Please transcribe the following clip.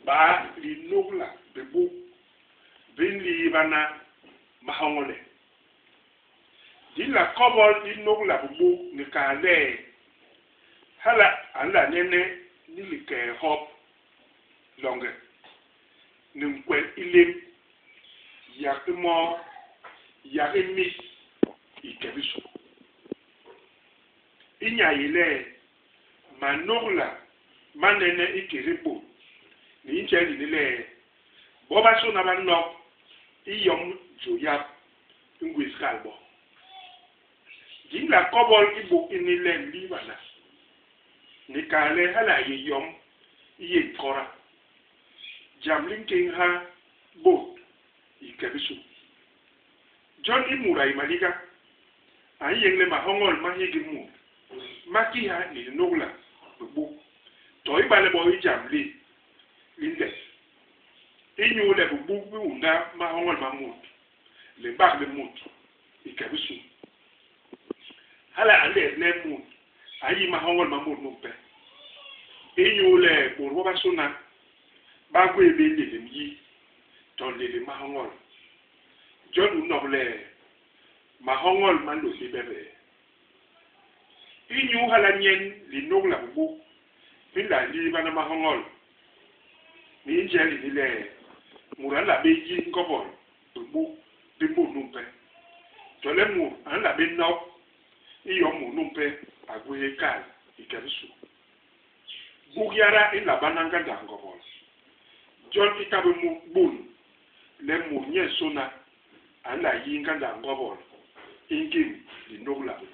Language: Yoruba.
ba li nogla be bu bin li bana mahongole dilla kobol li nogla bu ni ka le hala anda nene ni li ke hop longe ni kwe ilim yakimo yakimi ikebiso inya ile manogla manene ikiripo ni ncheli nile boba so na banno iyom joya ngwis kalbo jinga kobol ibo inile libana ni kale hala yom iye kora jamlin king ha bo ikebiso John imura imaliga ayengle mahongol mahigimu maki ha ni nogla bu to ibale bo jamli linde inyu le bu unda mahongol mamut le bak le mut ikabisu hala ale le mut ayi mahongol mamut no pe inyu le bo ba sona ba gwe be le yi to le mahongol John noble mahongol mando si bebe inyu hala nyen li nogla bu bila li bana mahongol ni njeli ni le murala be yi ngobol bu bi mu numpe to le mu an la be no iyo mu numpe agwe kal ikarisu bugyara ila bana ngada ngobol John itabe mu bun le mu nye sona an la yi ngada ngobol ingim li nogla bu